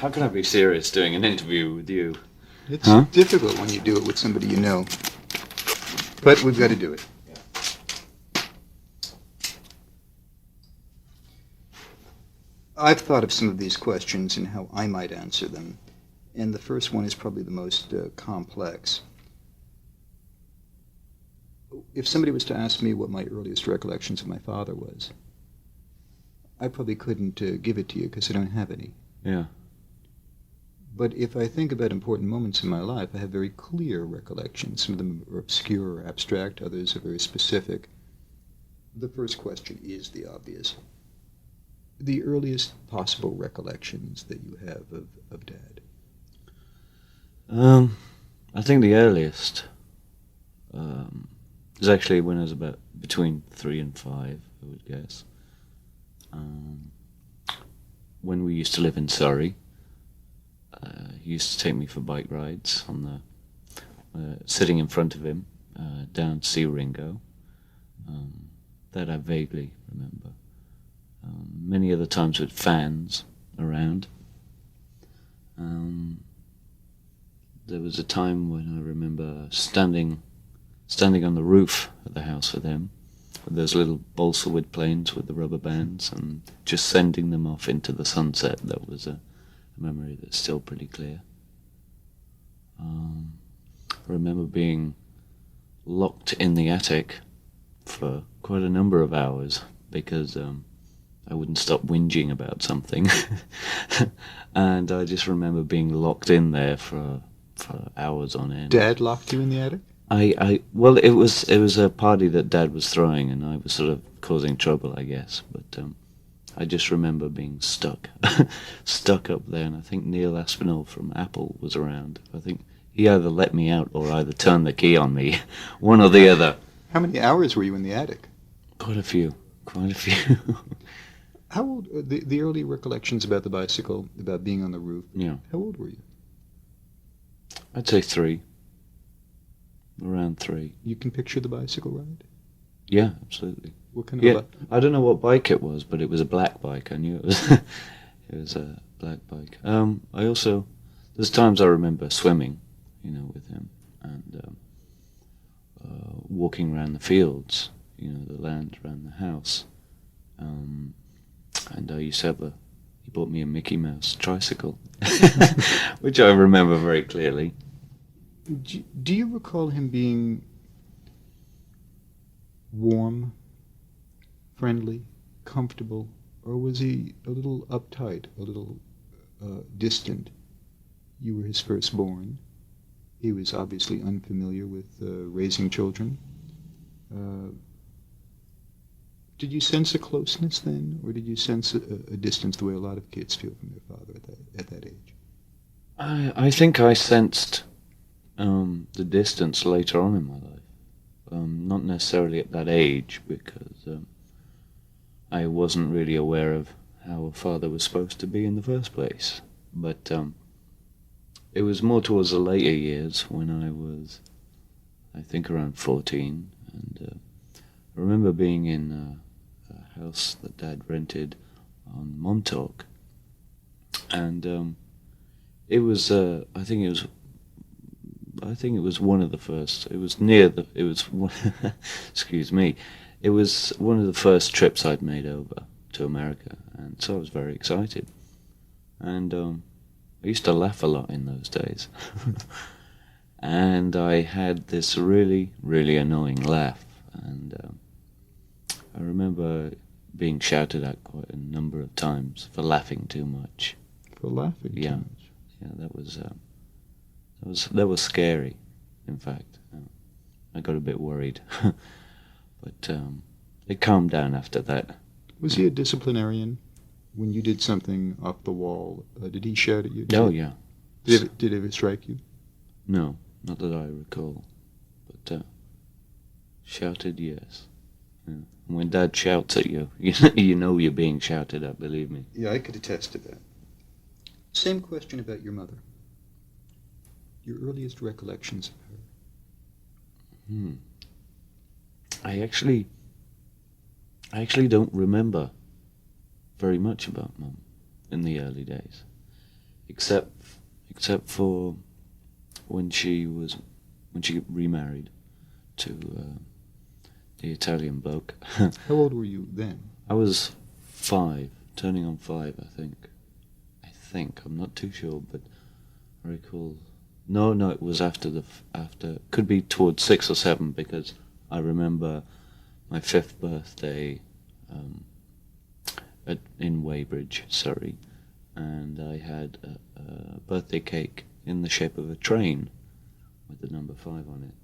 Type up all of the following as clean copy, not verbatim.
How can I be serious doing an interview with you? It's difficult when you do it with somebody you know. But we've got to do it. I've thought of some of these questions and how I might answer them. And the first one is probably the most complex. If somebody was to ask me what my earliest recollections of my father was, I probably couldn't give it to you because I don't have any. Yeah. But if I think about important moments in my life, I have very clear recollections. Some of them are obscure or abstract, others are very specific. The first question is the obvious. The earliest possible recollections that you have of Dad? I think the earliest was actually when I was about between 3 and 5, I would guess. When we used to live in Surrey, he used to take me for bike rides on the sitting in front of him down to see Ringo. That I vaguely remember. Many other times with fans around. There was a time when I remember standing on the roof of the house with him, with those little balsa wood planes with the rubber bands, and just sending them off into the sunset. That was a memory that's still pretty clear. I remember being locked in the attic for quite a number of hours because I wouldn't stop whinging about something. And I just remember being locked in there for hours on end. Dad locked you in the attic? Well, it was a party that Dad was throwing, and I was sort of causing trouble, I guess. But I just remember being stuck up there, and I think Neil Aspinall from Apple was around. I think he either let me out or either turned the key on me, one or the other. How many hours were you in the attic? Quite a few. How old, the early recollections about the bicycle, about being on the roof, Yeah. How old were you? I'd say 3. Around 3. You can picture the bicycle ride? Yeah, absolutely. What kind of I don't know what bike it was, but it was a black bike. I knew it was it was a black bike. I also, there's times I remember swimming, with him, and walking around the fields, the land around the house. And I used to have he bought me a Mickey Mouse tricycle, which I remember very clearly. Do you recall him being warm, friendly, comfortable, or was he a little uptight, a little distant? You were his firstborn. He was obviously unfamiliar with raising children. Did you sense a closeness then, or did you sense a distance the way a lot of kids feel from their father at that age? I think I sensed the distance later on in my life. Not necessarily at that age, because I wasn't really aware of how a father was supposed to be in the first place. But it was more towards the later years when I was, I think, around 14, and I remember being in a house that Dad rented on Montauk, and it was I think it was one of the first. It was excuse me. It was one of the first trips I'd made over to America, and so I was very excited. And I used to laugh a lot in those days. And I had this really, really annoying laugh, and I remember being shouted at quite a number of times for laughing too much. For laughing too much? Yeah, that was scary, in fact. I got a bit worried. But it calmed down after that. Was he a disciplinarian? When you did something off the wall, did he shout at you? Oh, yeah. Did it ever strike you? No, not that I recall. But shouted, yes. Yeah. When Dad shouts at you, you know you're being shouted at, believe me. Yeah, I could attest to that. Same question about your mother. Your earliest recollections of her. I actually don't remember very much about Mum in the early days. except for when she remarried to the Italian bloke. How old were you then? I was 5, turning on 5, I think. I'm not too sure, but I recall. No, it was after could be towards 6 or 7, because I remember my 5th birthday in Weybridge, Surrey, and I had a birthday cake in the shape of a train with the number 5 on it.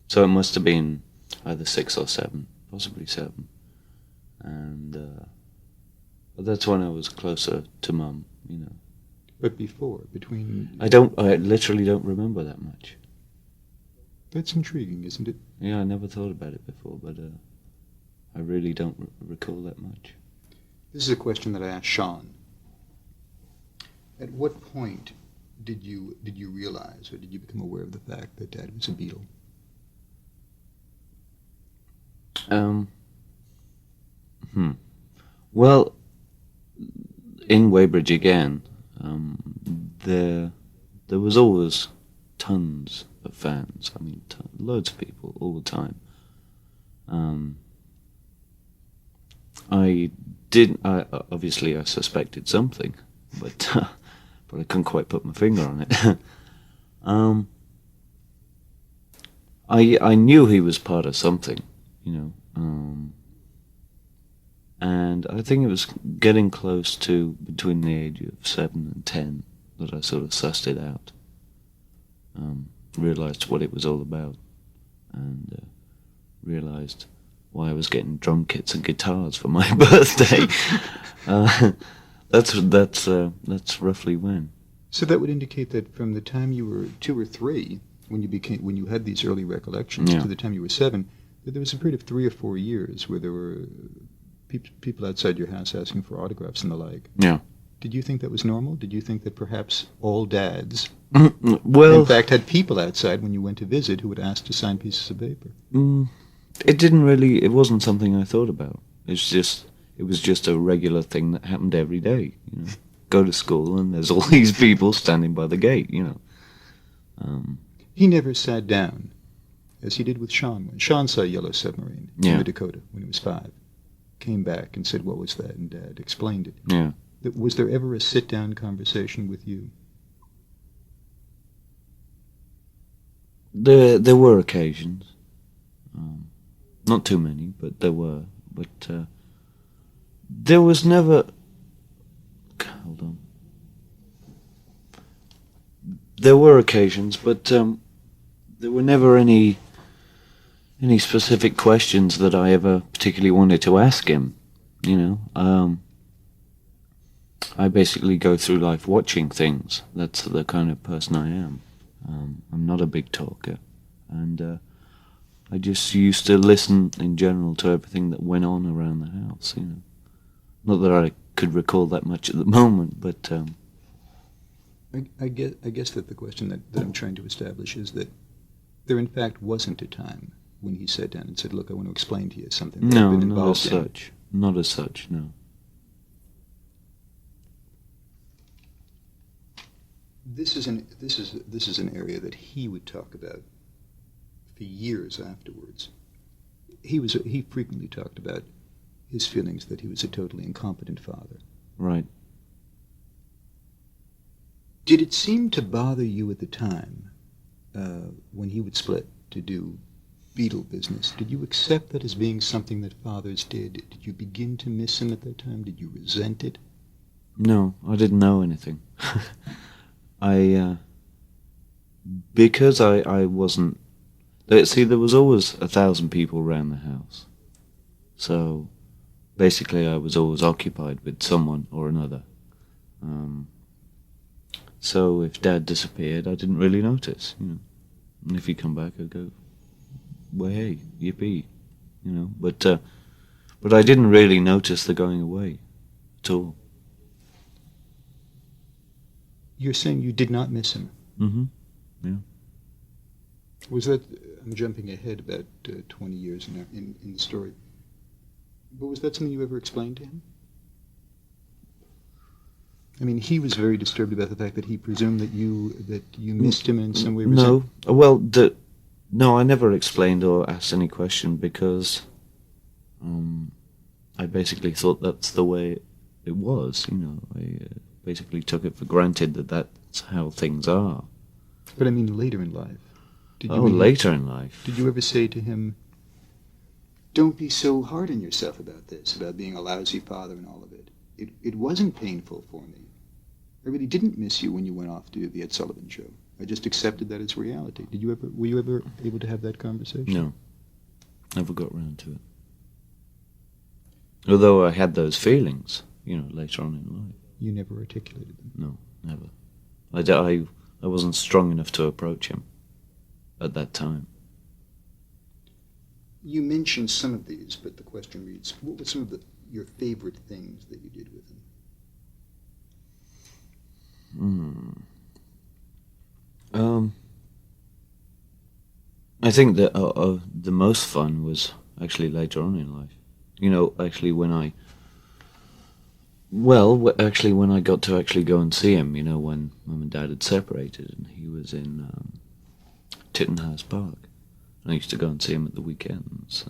So it must have been either 6 or 7, possibly 7. And but that's when I was closer to Mum, you know. But between... I literally don't remember that much. That's intriguing, isn't it? Yeah, I never thought about it before, but I really don't recall that much. This is a question that I asked Sean. At what point did you realize, or did you become aware of the fact that Dad was a Beatle? Well, in Weybridge again, there was always tons of fans. I mean, loads of people all the time. Obviously I suspected something, but I couldn't quite put my finger on it. I knew he was part of something, you know. And I think it was getting close to between the age of 7 and 10 that I sort of sussed it out. Realised what it was all about, and realised why I was getting drum kits and guitars for my birthday. That's roughly when. So that would indicate that from the time you were 2 or 3, when you had these early recollections, to the time you were 7, that there was a period of 3 or 4 years where there were people outside your house asking for autographs and the like. Yeah. Did you think that was normal? Did you think that perhaps all dads, in fact, had people outside when you went to visit who would ask to sign pieces of paper? It wasn't something I thought about. It was just a regular thing that happened every day. You know, go to school and there's all these people standing by the gate. You know. He never sat down, as he did with Sean. When Sean saw Yellow Submarine in the Dakota when he was 5, came back and said, "What was that?" And Dad explained it. Yeah. Was there ever a sit-down conversation with you? There were occasions. Not too many, but there were. But there was never... Hold on. There were occasions, but there were never any specific questions that I ever particularly wanted to ask him, you know. I basically go through life watching things. That's the kind of person I am. I'm not a big talker, and I just used to listen in general to everything that went on around the house, you know. Not that I could recall that much at the moment, but... I guess that the question that I'm trying to establish is that there in fact wasn't a time when he sat down and said, "Look, I want to explain to you something that I've been involved in." Not as such, no. This is an area that he would talk about for years afterwards. He frequently talked about his feelings that he was a totally incompetent father. Right. Did it seem to bother you at the time, when he would split to do Beatle business? Did you accept that as being something that fathers did? Did you begin to miss him at that time? Did you resent it? No, I didn't know anything. Because I wasn't... See, there was always 1,000 people around the house. So, basically I was always occupied with someone or another. So if Dad disappeared, I didn't really notice, you know. And if he'd come back, I'd go, "Well, hey, yippee," you know. But I didn't really notice the going away at all. You're saying you did not miss him? Mm-hmm. Yeah. Was that... I'm jumping ahead about 20 years in the story. But was that something you ever explained to him? I mean, he was very disturbed about the fact that he presumed that you missed him in some way. No, well, no, I never explained or asked any question because I basically thought that's the way it was. I basically took it for granted that that's how things are. But I mean, later in life. Later in life. Did you ever say to him, "Don't be so hard on yourself about this, about being a lousy father and all of it. It wasn't painful for me. I really didn't miss you when you went off to the Ed Sullivan Show. I just accepted that as reality." Were you ever able to have that conversation? No. Never got round to it. Although I had those feelings, later on in life. You never articulated them? No, never. I wasn't strong enough to approach him at that time. You mentioned some of these, but the question reads, what were some of your favorite things that you did with him? I think that the most fun was actually later on in life. Actually when I got to actually go and see him, when Mum and Dad had separated and he was in Tittenhouse Park. And I used to go and see him at the weekends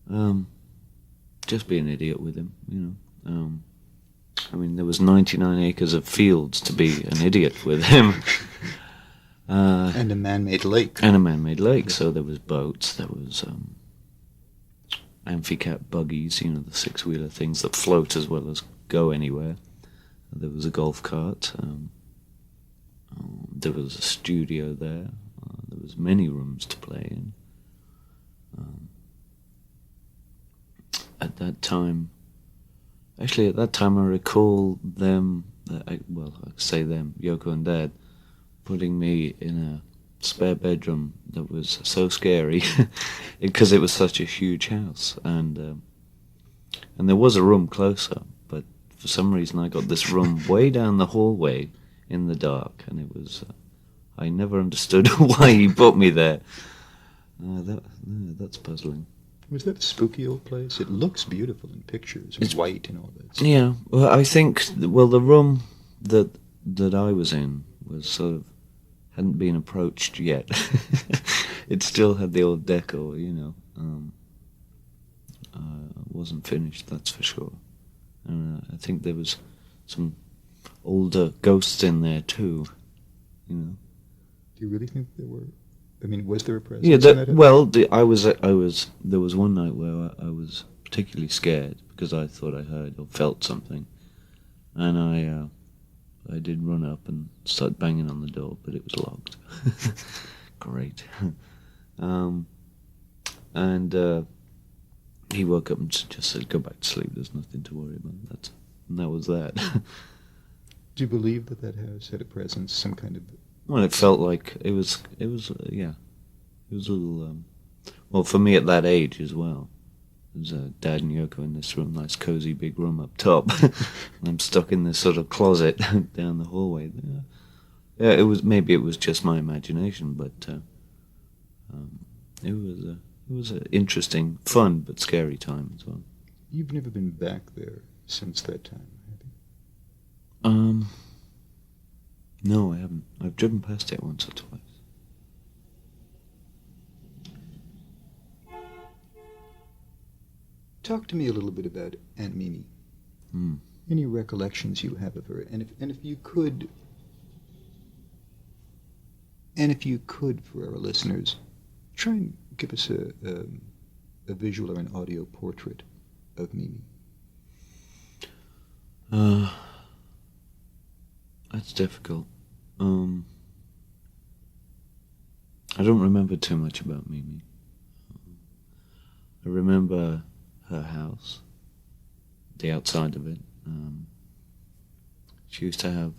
and just be an idiot with him, there was 99 acres of fields to be an idiot with him. And a man-made lake. So there was boats, there was amphicat buggies, the six-wheeler things that float as well as go anywhere. There was a golf cart. There was a studio there. There was many rooms to play in. At that time, I recall them, Yoko and Dad, putting me in a spare bedroom that was so scary because it was such a huge house, and there was a room closer, but for some reason I got this room way down the hallway in the dark, and it was I never understood why he put me there. That's puzzling. Was that a spooky old place? It looks beautiful in pictures. It's white and all that. Yeah, well, I think the room that I was in was sort of hadn't been approached yet. It still had the old decor, wasn't finished, that's for sure. And I think there was some older ghosts in there too, Do you really think there were? I mean, was there a presence? Yeah, there was one night where I was particularly scared because I thought I heard or felt something, and I did run up and start banging on the door, but it was locked. Great. And he woke up and just said, "Go back to sleep. There's nothing to worry about." And that was that. Do you believe that house had a presence, some kind of? Well, it felt like it was a little, well, for me at that age as well. There's Dad and Yoko in this room, nice cozy big room up top. And I'm stuck in this sort of closet down the hallway there. Yeah, it was just my imagination, but it was an interesting, fun, but scary time as well. You've never been back there since that time, have you? No, I haven't. I've driven past it once or twice. Talk to me a little bit about Aunt Mimi. Any recollections you have of her, and if you could, for our listeners, try and give us a visual or an audio portrait of Mimi. That's difficult. I don't remember too much about Mimi. I remember her house, the outside of it. She used to have,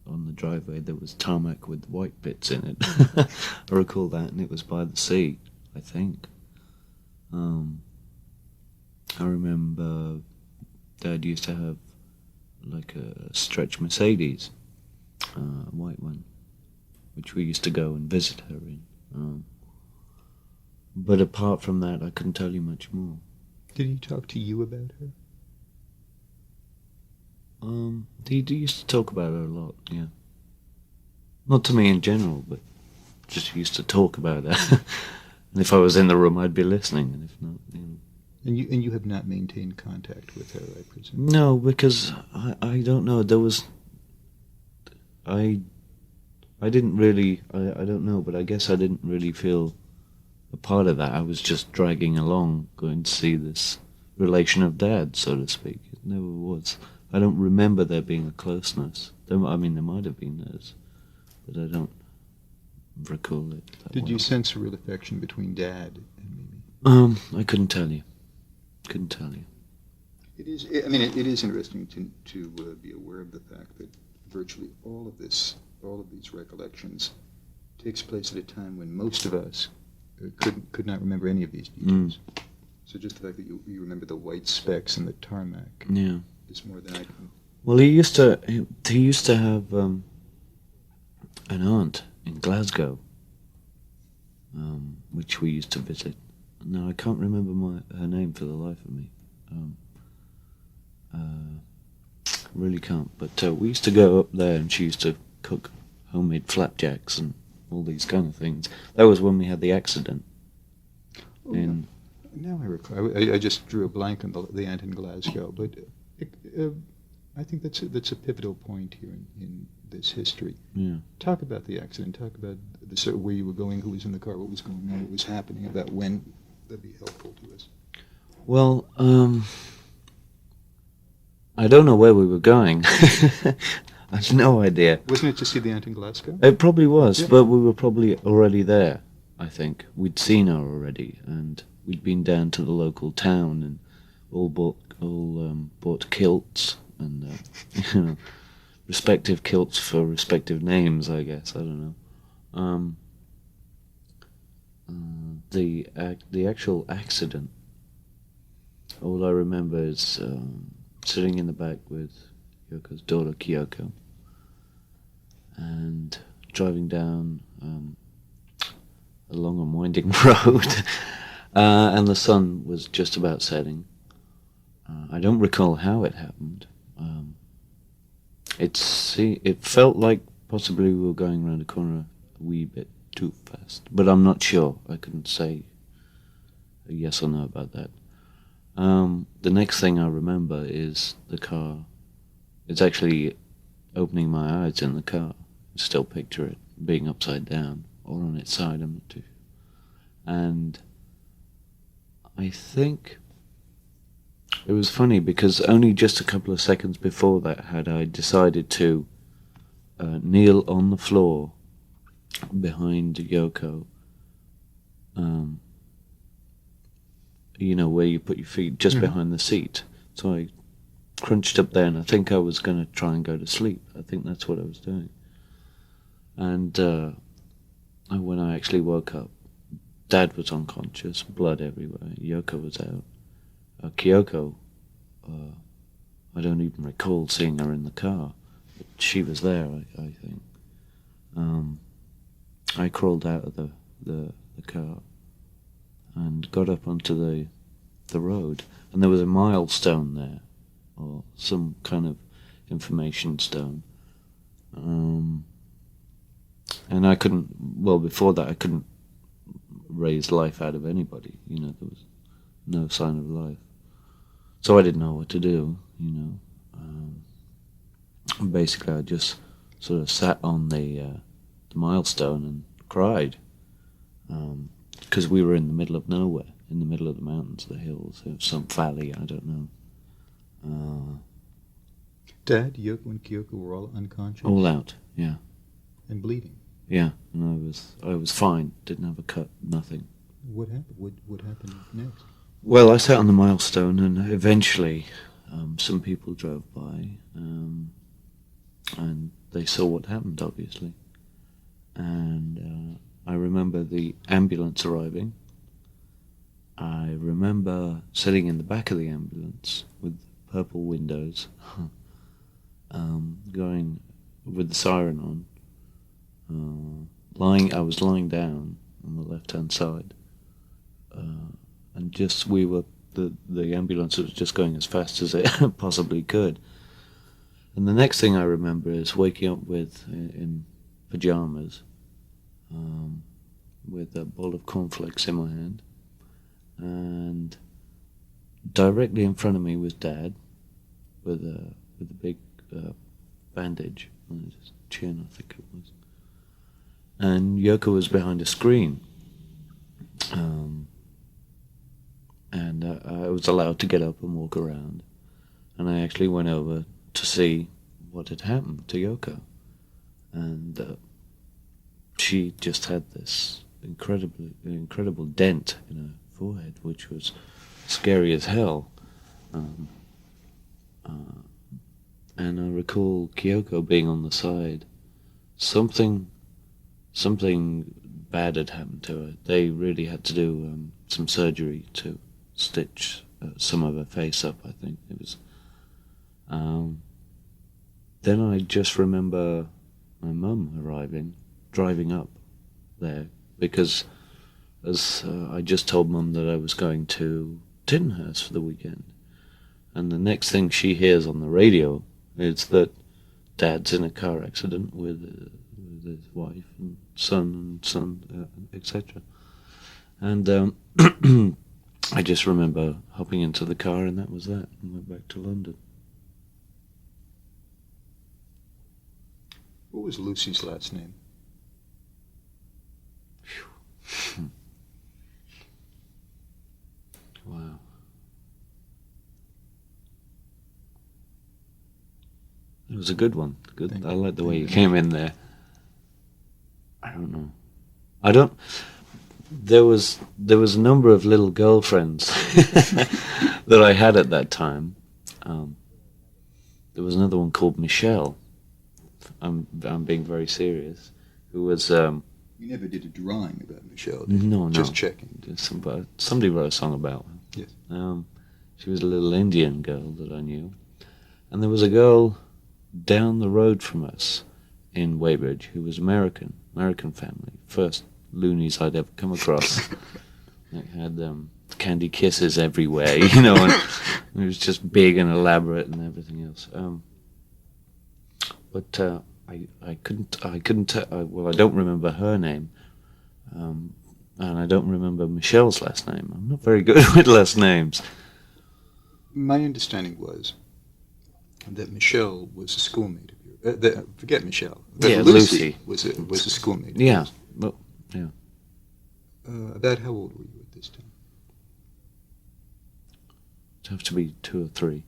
on the driveway, there was tarmac with white bits in it. I recall that, and it was by the sea, I think. I remember Dad used to have like a stretch Mercedes, a white one, which we used to go and visit her in. But apart from that, I couldn't tell you much more. Did he talk to you about her? He used to talk about her a lot, yeah. Not to me in general, but just used to talk about her. And if I was in the room, I'd be listening, and if not, you know. And you have not maintained contact with her, I presume? No, because I don't know. There was... I didn't really... I don't know, but I guess I didn't really feel a part of that. I was just dragging along, going to see this relation of Dad, so to speak. It never was. I don't remember there being a closeness. There might have been those, but I don't recall it. Did you sense a real affection between Dad and Mimi? I couldn't tell you. Couldn't tell you. It is. I mean, it is interesting to be aware of the fact that virtually all of these recollections takes place at a time when most of us could not remember any of these details. So just the fact that you remember the white specks and the tarmac is more than I can. Well, he used to have an aunt in Glasgow, which we used to visit. No, I can't remember her name for the life of me. Really can't. But we used to go up there, and she used to cook homemade flapjacks and all these kind of things. That was when we had the accident. Now I recall. I just drew a blank on the aunt in Glasgow, but I think that's a pivotal point here in this history. Yeah. Talk about the accident. Talk about where you were going, who was in the car, what was going on, what was happening, about when. That'd be helpful to us. Well, I don't know where we were going. I have no idea. Wasn't it to see the aunt in Glasgow? It probably was, but we were probably already there, I think. We'd seen her already, and we'd been down to the local town and all bought kilts and you know, respective kilts for respective names, I guess. I don't know. The actual accident, all I remember is sitting in the back with Yoko's daughter Kyoko and driving down a long and winding road, and the sun was just about setting. I don't recall how it happened. It felt like possibly we were going around a corner a wee bit too fast, but I'm not sure. I couldn't say a yes or no about that. The next thing I remember is the car. It's actually opening my eyes in the car. I still picture it being upside down or on its side. I'm not too sure. And I think it was funny because only just a couple of seconds before that had I decided to kneel on the floor behind Yoko, you know, where you put your feet, just behind the seat. So I crunched up there, and I think I was going to try and go to sleep. I think that's what I was doing. And when I actually woke up, Dad was unconscious, blood everywhere. Yoko was out. Kyoko, I don't even recall seeing her in the car, but she was there, I think. I crawled out of the car and got up onto the road, and there was a milestone there, or some kind of information stone. And I couldn't, well, before that I couldn't raise life out of anybody, you know, there was no sign of life. So I didn't know what to do, you know. Basically I just sort of sat on the milestone and cried, because we were in the middle of nowhere, in the middle of the mountains, the hills, some valley, I don't know. Dad, Yoko and Kyoko were all unconscious? All out, yeah. And bleeding? Yeah, and I was fine, didn't have a cut, nothing. What happened? What happened next? Well, I sat on the milestone, and eventually some people drove by, and they saw what happened, obviously. And I remember the ambulance arriving. I remember sitting in the back of the ambulance with purple windows, going with the siren on. I was lying down on the left-hand side, and the ambulance was just going as fast as it possibly could. And the next thing I remember is waking up in pajamas, with a bowl of cornflakes in my hand, and directly in front of me was Dad, with a big bandage on his chin, I think it was. And Yoko was behind a screen, and I was allowed to get up and walk around, and I actually went over to see what had happened to Yoko, and she just had this incredible dent in her forehead, which was scary as hell. And I recall Kyoko being on the side. Something bad had happened to her. They really had to do some surgery to stitch some of her face up, I think it was. Then I just remember my mum driving up there, because as I just told Mum that I was going to Tittenhurst for the weekend, and the next thing she hears on the radio is that Dad's in a car accident with his wife and son, etc. And I just remember hopping into the car, and that was that, and went back to London. What was Lucy's last name? Wow. It was a good one. Good. I like the way you came in there. I don't know. There was a number of little girlfriends that I had at that time. There was another one called Michelle. I'm being very serious. Who was You never did a drawing about Michelle, did you? No. Just checking. Somebody wrote a song about her. Yes. She was a little Indian girl that I knew. And there was a girl down the road from us in Weybridge who was American family. First loonies I'd ever come across. They had candy kisses everywhere, and it was just big and elaborate and everything else. But I couldn't well, I don't remember her name, and I don't remember Michelle's last name. I'm not very good with last names. My understanding was that Michelle was a schoolmate of yours. Forget Michelle. That Lucy was a schoolmate of Yeah, yours. well, yeah. About how old were you at this time? It'd have to be 2 or 3.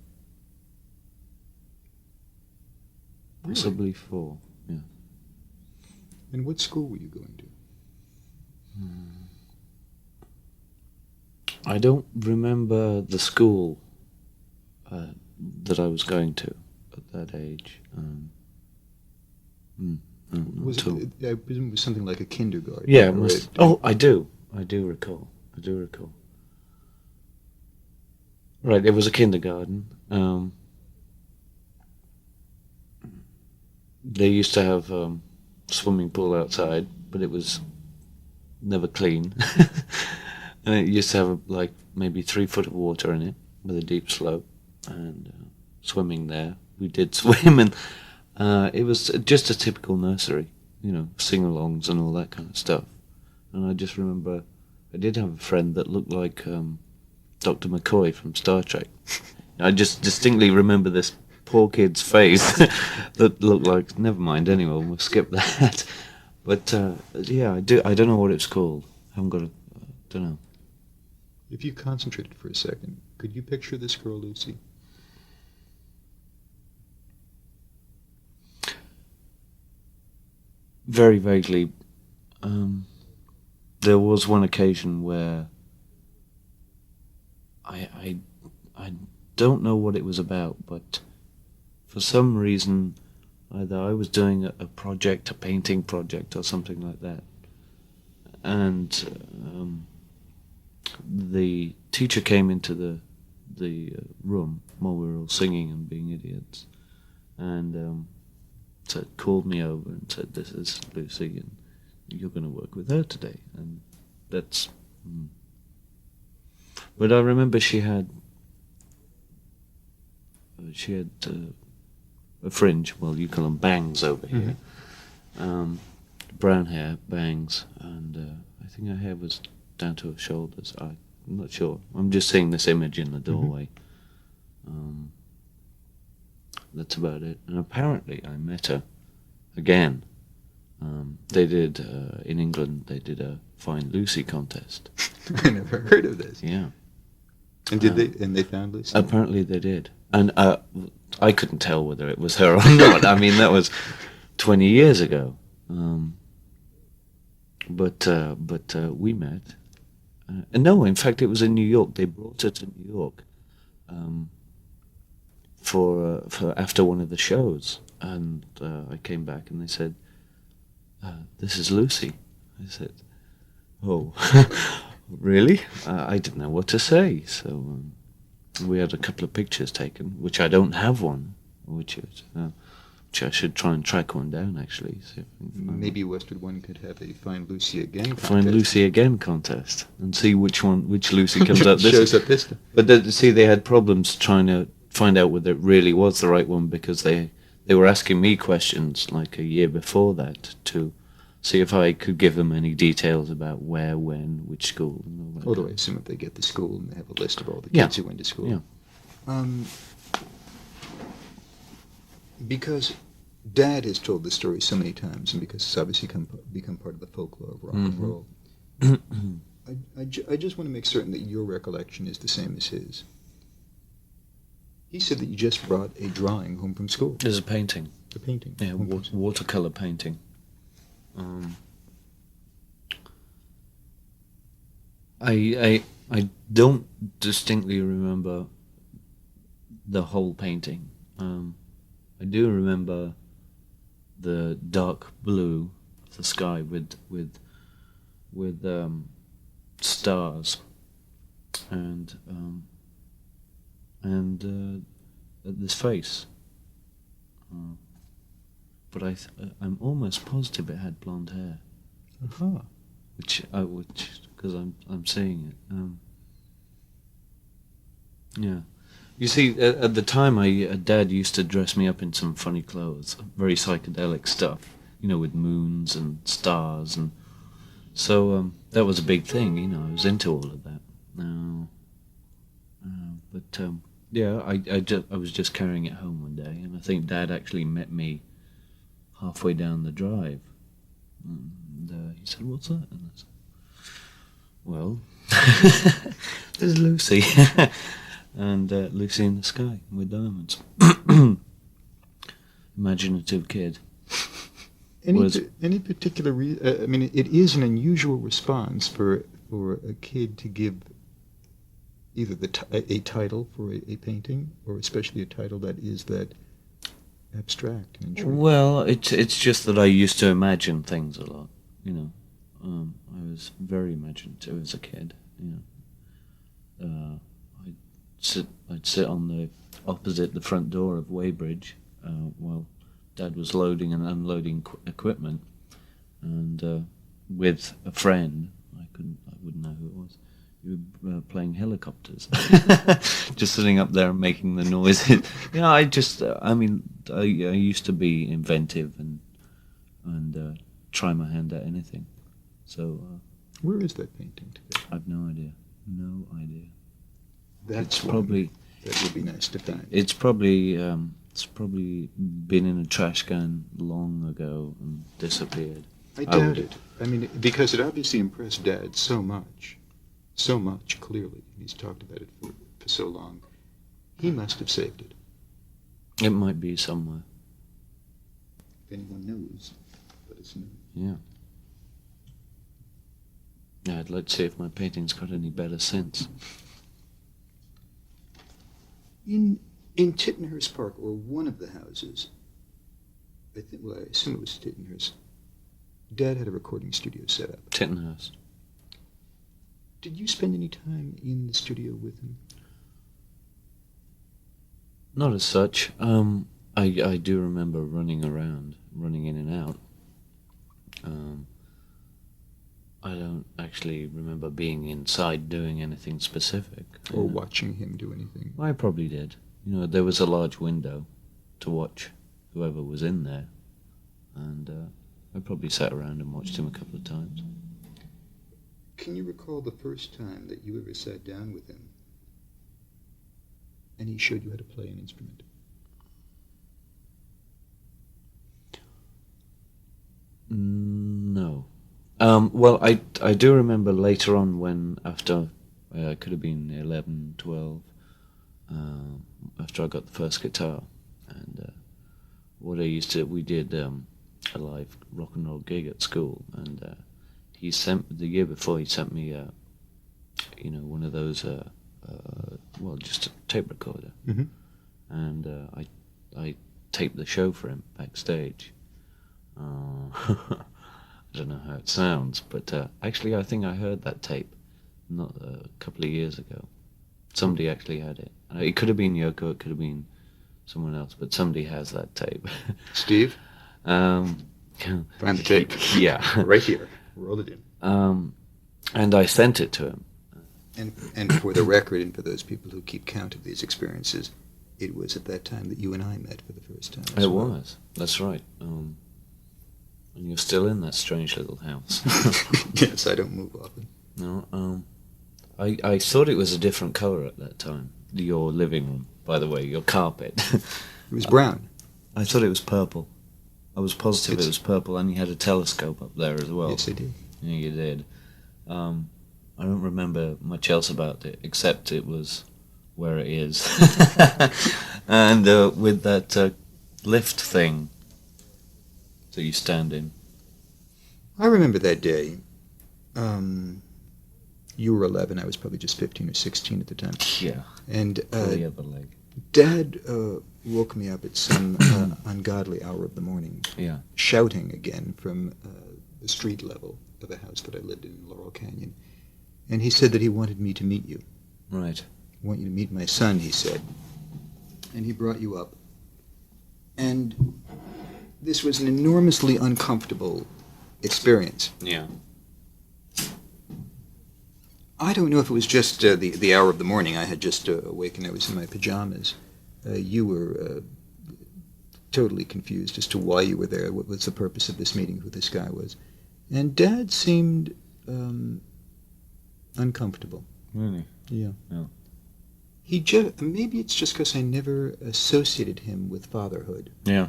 Really? Possibly 4, yeah. And what school were you going to? I don't remember the school that I was going to at that age. Was it, I presume it was something like a kindergarten. Yeah, it right? must. Oh, I do recall. Right, it was a kindergarten. They used to have swimming pool outside, but it was never clean. And it used to have like maybe 3 foot of water in it with a deep slope, and swimming there. We did swim, and it was just a typical nursery, sing-alongs and all that kind of stuff. And I just remember I did have a friend that looked like Dr. McCoy from Star Trek. I just distinctly remember this poor kid's face that looked like, never mind, anyway, we'll skip that. But yeah, I don't know what it's called. I haven't got don't know. If you concentrated for a second, could you picture this girl, Lucy? Very vaguely. There was one occasion where I don't know what it was about, but for some reason, either I was doing a project, a painting project or something like that, and the teacher came into the room while we were all singing and being idiots, and called me over and said, "This is Lucy, and you're going to work with her today." And that's. But I remember she had a fringe. Well, you call them bangs over here. Brown hair, bangs, and I think her hair was down to her shoulders. I'm not sure. I'm just seeing this image in the doorway. That's about it. And apparently I met her again. They did, in England, they did a Find Lucy contest. I never heard of this. Yeah. And they found Lucy? Apparently they did. And I couldn't tell whether it was her or not. I mean, that was 20 years ago. But we met. And no, in fact, it was in New York. They brought her to New York for after one of the shows. And I came back and they said, "This is Lucy." I said, "Oh, really?" I didn't know what to say. So we had a couple of pictures taken, which I don't have one, which I should try and track one down, actually. See if I can find Maybe Westwood One could have a Find Lucy Again contest. Find Lucy Again contest and see which Lucy comes up this shows up this time. But they had problems trying to find out whether it really was the right one, because they were asking me questions like a year before that to see if I could give them any details about where, when, which school. And all that. Although I assume if they get to school and they have a list of all the kids who went to school. Yeah. Because Dad has told the story so many times, and because it's obviously become part of the folklore of rock and roll, I just want to make certain that your recollection is the same as his. He said that you just brought a drawing home from school. There's a painting. A painting. Yeah, watercolor painting. I don't distinctly remember the whole painting. I do remember the dark blue of the sky with stars and this face. But I'm almost positive it had blonde hair. Uh-huh. Which because I'm seeing it. Yeah. You see, at the time, Dad used to dress me up in some funny clothes, very psychedelic stuff, with moons and stars, and so that was a big thing. I was into all of that. Yeah, I was just carrying it home one day, and I think Dad actually met me halfway down the drive, and he said, "What's that?" And I said, "Well, there's Lucy." And Lucy in the Sky with diamonds. Imaginative kid. Any particular reason? I mean, it is an unusual response for a kid to give either a title for a painting, or especially a title that is that abstract and intriguing. Well, it's just that I used to imagine things a lot. I was very imaginative as a kid. I'd sit on the opposite the front door of Weybridge while Dad was loading and unloading equipment, and with a friend, I wouldn't know who it was. You were playing helicopters, just sitting up there and making the noises. I used to be inventive and try my hand at anything. So, where is that painting today? I've no idea. No idea. That would be nice to find. It's probably been in a trash can long ago and disappeared. I doubt it. I mean, because it obviously impressed Dad so much, clearly. He's talked about it for so long. He must have saved it. It might be somewhere. If anyone knows, let us know. Yeah. Yeah, I'd like to see if my painting's got any better since. In Tittenhurst Park, or one of the houses, I assume it was Tittenhurst, Dad had a recording studio set up. Tittenhurst. Did you spend any time in the studio with him? Not as such. I do remember running around, running in and out. I don't actually remember being inside doing anything specific. Or watching him do anything? I probably did. There was a large window to watch whoever was in there, and I probably sat around and watched him a couple of times. Can you recall the first time that you ever sat down with him and he showed you how to play an instrument? No. Well, I do remember later on when, after I could have been 11, 12, after I got the first guitar, and we did a live rock and roll gig at school, and the year before he sent me one of those just a tape recorder, Mm-hmm. and I taped the show for him backstage. I don't know how it sounds, but actually I think I heard that tape not a couple of years ago. Somebody actually had it. It could have been Yoko, it could have been someone else, but somebody has that tape. Steve? Find the tape. Yeah. Right here. Roll it in. And I sent it to him. And for the record, and for those people who keep count of these experiences, it was at that time that you and I met for the first time. It was. That's right. And you're still in that strange little house. Yes, I don't move often. No, I thought it was a different colour at that time. Your living room, by the way, your carpet. It was brown. I thought it was purple. I was positive it was purple, and you had a telescope up there as well. Yes, I did. Yeah, you did. I don't remember much else about it, except it was where it is. And with that lift thing that you stand in. I remember that day. You were 11. I was probably just 15 or 16 at the time. Yeah. And the other leg. Dad woke me up at some ungodly hour of the morning, Yeah. shouting again from the street level of a house that I lived in Laurel Canyon. And he said that he wanted me to meet you. Right. I want you to meet my son, he said. And he brought you up. And this was an enormously uncomfortable experience. Yeah. I don't know if it was just the hour of the morning. I had just awakened. I was in my pajamas. You were totally confused as to why you were there, what was the purpose of this meeting, who this guy was. And Dad seemed uncomfortable. Really? Yeah. Yeah. Maybe it's just because I never associated him with fatherhood. Yeah.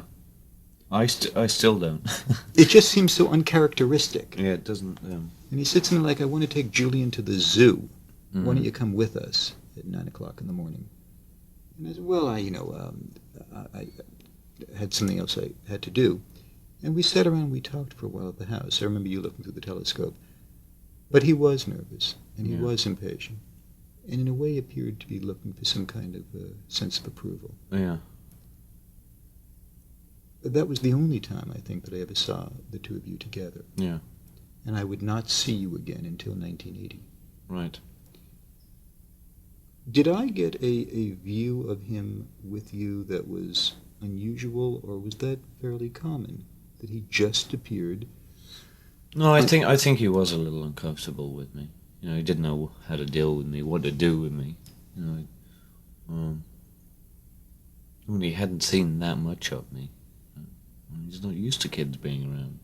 I still don't. It just seems so uncharacteristic. Yeah, it doesn't. And he said something like, I want to take Julian to the zoo. Mm-hmm. Why don't you come with us at 9 o'clock in the morning? And I said, well, I had something else I had to do. And we sat around and we talked for a while at the house. I remember you looking through the telescope. But he was nervous, and he was impatient, and in a way appeared to be looking for some kind of sense of approval. Yeah. That was the only time, I think, that I ever saw the two of you together. Yeah. And I would not see you again until 1980. Right. Did I get a view of him with you that was unusual, or was that fairly common, that he just appeared? No, I think he was a little uncomfortable with me. You know, he didn't know how to deal with me, what to do with me. You know, when he hadn't seen that much of me. He's not used to kids being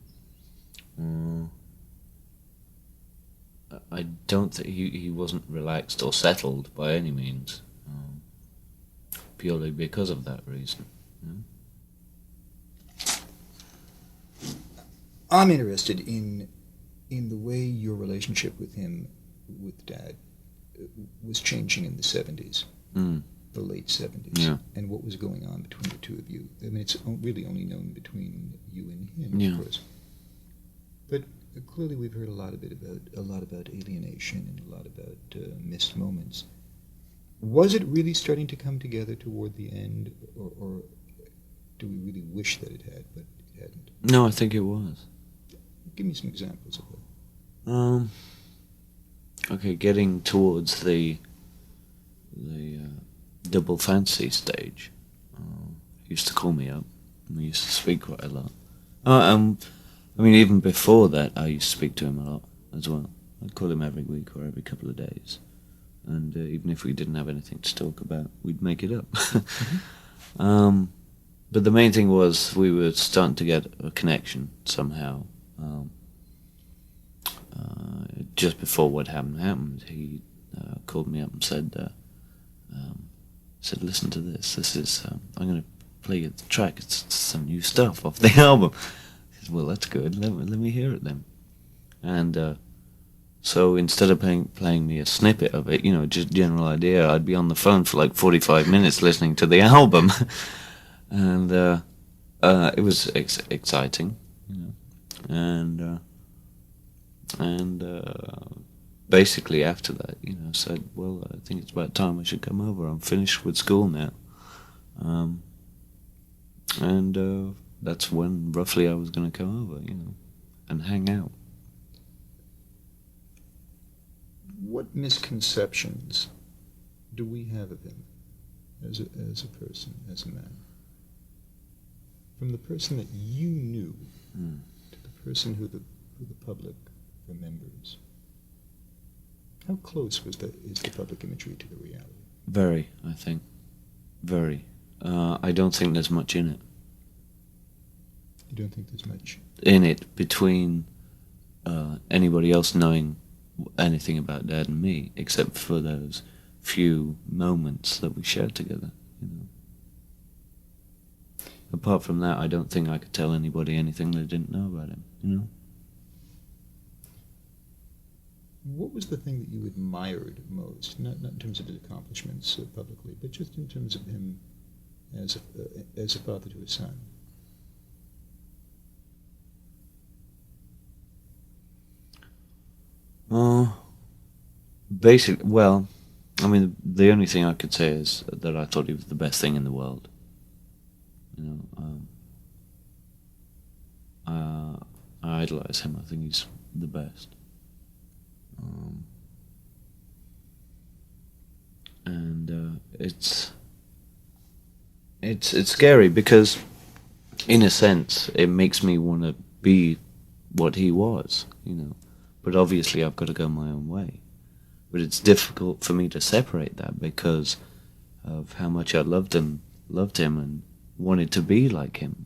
around. I don't think he wasn't relaxed or settled by any means, purely because of that reason. You know? I'm interested in the way your relationship with him, with Dad, was changing in the 70s, the late 70s, and what was going on between the two of you. I mean, it's really only known between you and him, of course. But clearly we've heard a lot about alienation and a lot about missed moments. Was it really starting to come together toward the end, or do we really wish that it had, but it hadn't? No, I think it was. Give me some examples of that. Okay, getting towards the double fancy stage. He used to call me up, and we used to speak quite a lot. I mean, even before that, I used to speak to him a lot as well. I'd call him every week or every couple of days. And even if we didn't have anything to talk about, we'd make it up. But the main thing was we were starting to get a connection somehow. Just before what happened, he called me up and said, "Listen to this. This is I'm going to play you the track. It's some new stuff off the album." I said, "Well, that's good. Let me hear it then." And so instead of playing me a snippet of it, just general idea, I'd be on the phone for like 45 minutes listening to the album, and it was exciting, and basically after that, said, "Well, I think it's about time I should come over. I'm finished with school now," and that's when roughly I was going to come over, and hang out. What misconceptions do we have of him as a person, as a man? From the person that you knew to the person who the public remembers. How close is the public imagery to the reality? Very, I think. Very. I don't think there's much in it. You don't think there's much in it between anybody else knowing anything about Dad and me, except for those few moments that we shared together. Apart from that, I don't think I could tell anybody anything they didn't know about him. What was the thing that you admired most? Not in terms of his accomplishments publicly, but just in terms of him as a father to his son. The only thing I could say is that I thought he was the best thing in the world. I idolize him. I think he's the best. And it's scary because, in a sense, it makes me want to be what he was, But obviously, I've got to go my own way. But it's difficult for me to separate that because of how much I loved him, and wanted to be like him.